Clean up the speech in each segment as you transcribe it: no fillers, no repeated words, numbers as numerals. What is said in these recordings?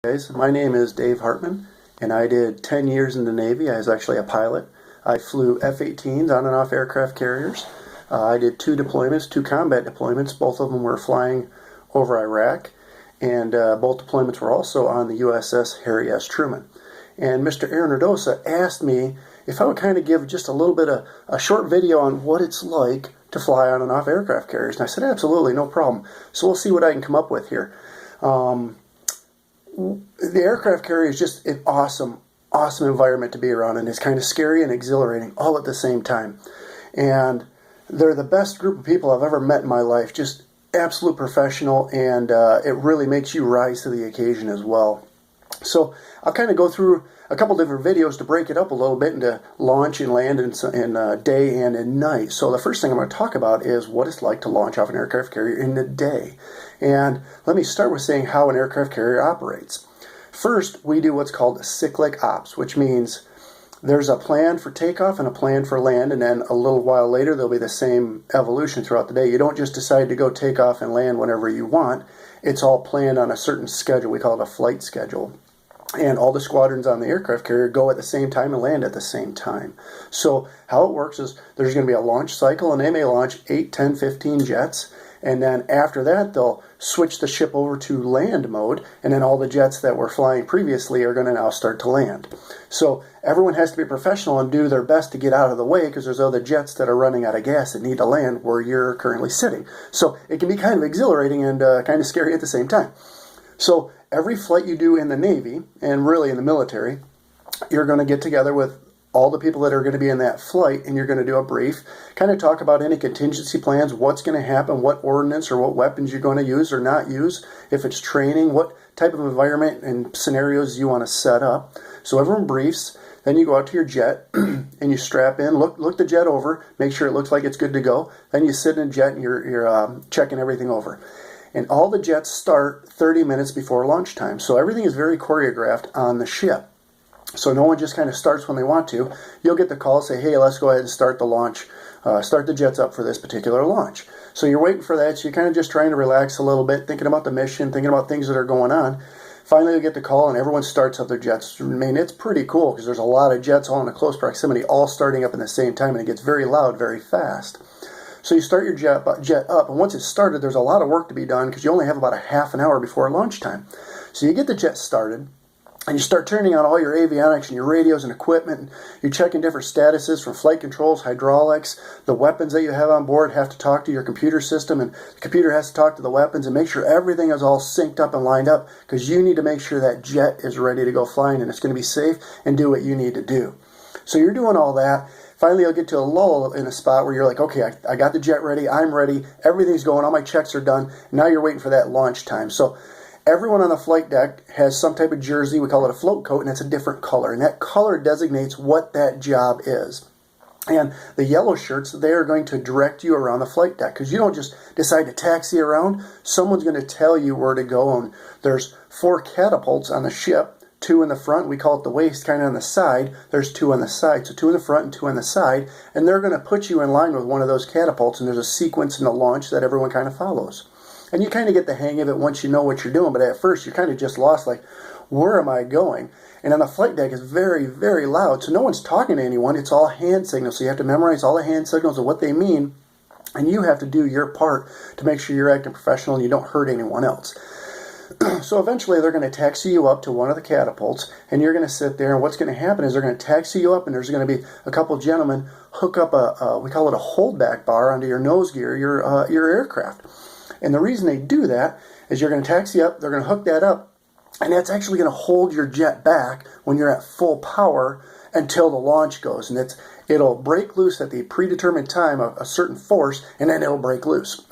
Guys, my name is Dave Hartman, and I did 10 years in the Navy. I was actually a pilot. I flew F-18s on and off aircraft carriers. I did 2 deployments, 2 combat deployments. Both of them were flying over Iraq, and both deployments were also on the USS Harry S. Truman. And Mr. Aaron Erdosa asked me if I would kind of give just a little bit of a short video on what it's like to fly on and off aircraft carriers. And I said, absolutely, no problem. So we'll see what I can come up with here. The aircraft carrier is just an awesome environment to be around, and it's kind of scary and exhilarating all at the same time. And they're the best group of people I've ever met in my life, just absolute professional, and it really makes you rise to the occasion as well. So I'll kind of go through a couple different videos to break it up a little bit into launch and land in day and in night. So the first thing I'm going to talk about is what it's like to launch off an aircraft carrier in the day. And let me start with saying how an aircraft carrier operates. First, we do what's called cyclic ops, which means there's a plan for takeoff and a plan for land, and then a little while later there'll be the same evolution throughout the day. You don't just decide to go take off and land whenever you want. It's all planned on a certain schedule. We call it a flight schedule. And all the squadrons on the aircraft carrier go at the same time and land at the same time. So how it works is there's going to be a launch cycle, and they may launch 8, 10, 15 jets. And then after that, they'll switch the ship over to land mode, and then all the jets that were flying previously are going to now start to land. So everyone has to be professional and do their best to get out of the way, because there's other jets that are running out of gas that need to land where you're currently sitting. So it can be kind of exhilarating and kind of scary at the same time. So every flight you do in the Navy, and really in the military, you're going to get together with all the people that are going to be in that flight, and you're going to do a brief, kind of talk about any contingency plans, what's going to happen, what ordnance or what weapons you're going to use or not use, if it's training, what type of environment and scenarios you want to set up. So everyone briefs. Then you go out to your jet and you strap in, look the jet over, make sure it looks like it's good to go. Then you sit in a jet and you're checking everything over. And all the jets start 30 minutes before launch time. So everything is very choreographed on the ship. So no one just kind of starts when they want to. You'll get the call, say, hey, let's go ahead and start the launch, start the jets up for this particular launch. So you're waiting for that, so you're kind of just trying to relax a little bit, thinking about the mission, thinking about things that are going on. Finally, you'll get the call, and everyone starts up their jets. I mean, it's pretty cool, because there's a lot of jets all in a close proximity, all starting up in the same time, and it gets very loud very fast. So you start your jet up, and once it's started, there's a lot of work to be done, because you only have about a half an hour before launch time. So you get the jet started, and you start turning on all your avionics and your radios and equipment. And you're checking different statuses from flight controls, hydraulics. The weapons that you have on board have to talk to your computer system, and the computer has to talk to the weapons, and make sure everything is all synced up and lined up, because you need to make sure that jet is ready to go flying and it's going to be safe and do what you need to do. So you're doing all that. Finally, you'll get to a lull in a spot where you're like, okay, I got the jet ready, I'm ready, everything's going, all my checks are done. Now you're waiting for that launch time. So everyone on the flight deck has some type of jersey, we call it a float coat, and it's a different color. And that color designates what that job is. And the yellow shirts, they are going to direct you around the flight deck, because you don't just decide to taxi around. Someone's going to tell you where to go. And there's 4 catapults on the ship, 2 in the front, we call it the waist, kind of on the side. There's 2 on the side, so 2 in the front and 2 on the side. And they're going to put you in line with one of those catapults, and there's a sequence in the launch that everyone kind of follows. And you kind of get the hang of it once you know what you're doing, but at first you're kind of just lost, like, where am I going? And on the flight deck is very, very loud, so no one's talking to anyone. It's all hand signals, so you have to memorize all the hand signals and what they mean, and you have to do your part to make sure you're acting professional and you don't hurt anyone else. So eventually they're going to taxi you up to one of the catapults, and you're going to sit there, and what's going to happen is they're going to taxi you up, and there's going to be a couple gentlemen hook up we call it a holdback bar under your nose gear, your aircraft. And the reason they do that is you're going to taxi up, they're going to hook that up, and that's actually going to hold your jet back when you're at full power until the launch goes. And it'll break loose at the predetermined time of a certain force, and then it'll break loose.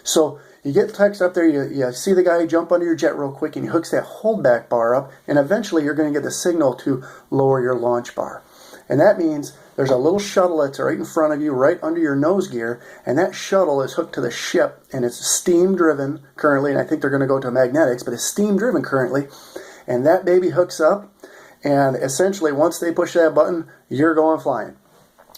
So you get taxied up there, you see the guy jump under your jet real quick, and he hooks that holdback bar up, and eventually you're going to get the signal to lower your launch bar. And that means there's a little shuttle that's right in front of you, right under your nose gear, and that shuttle is hooked to the ship, and it's steam-driven currently, and I think they're going to go to magnetics, but it's steam-driven currently, and that baby hooks up, and essentially once they push that button, you're going flying.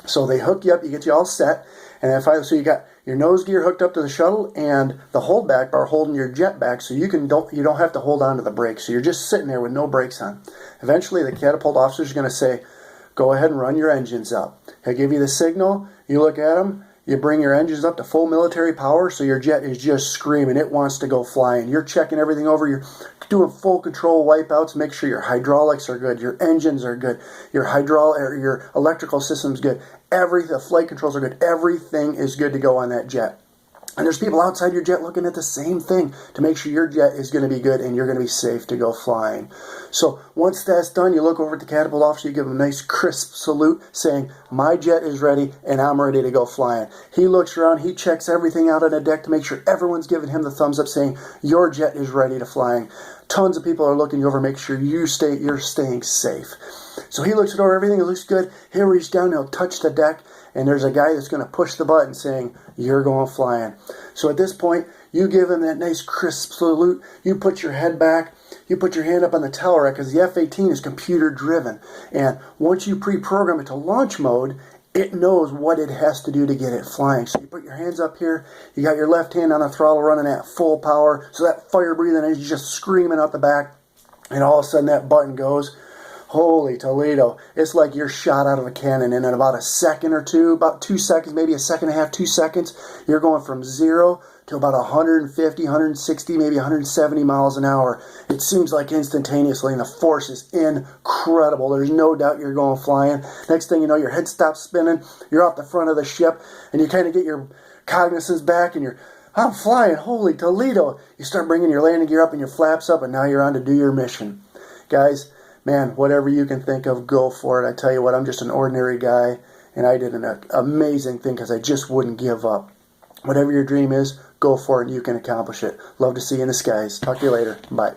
So they hook you up, you get you all set, And then finally, so you got your nose gear hooked up to the shuttle and the holdback bar holding your jet back, so you don't have to hold on to the brakes. So you're just sitting there with no brakes on. Eventually, the catapult officer is going to say, "Go ahead and run your engines up." He'll give you the signal. You look at them. You bring your engines up to full military power, so your jet is just screaming. It wants to go flying. You're checking everything over. You're doing full control wipeouts. Make sure your hydraulics are good. Your engines are good. Your electrical system's good. The flight controls are good. Everything is good to go on that jet. And there's people outside your jet looking at the same thing to make sure your jet is going to be good and you're going to be safe to go flying. So once that's done, you look over at the catapult officer, you give him a nice crisp salute saying, "My jet is ready and I'm ready to go flying." He looks around, he checks everything out on the deck to make sure everyone's giving him the thumbs up saying, "Your jet is ready to flying." Tons of people are looking you over, make sure you're staying safe. So he looks it over, everything looks good. He'll reach down, he'll touch the deck, and there's a guy that's going to push the button saying, "You're going flying." So at this point, you give him that nice crisp salute. You put your head back. You put your hand up on the tail rack because the F-18 is computer driven. And once you pre-program it to launch mode, it knows what it has to do to get it flying. So you put your hands up here. You got your left hand on the throttle running at full power. So that fire breathing is just screaming out the back. And all of a sudden that button goes. Holy Toledo. It's like you're shot out of a cannon, and in about a second or two, about 2 seconds, maybe a second and a half, 2 seconds, you're going from 0 to about 150, 160, maybe 170 miles an hour. It seems like instantaneously, and the force is incredible. There's no doubt you're going flying. Next thing you know, your head stops spinning, you're off the front of the ship, and you kind of get your cognizance back, and I'm flying, holy Toledo. You start bringing your landing gear up and your flaps up, and now you're on to do your mission. Guys, man, whatever you can think of, go for it. I tell you what, I'm just an ordinary guy, and I did an amazing thing because I just wouldn't give up. Whatever your dream is, go for it, and you can accomplish it. Love to see you in the skies. Talk to you later. Bye.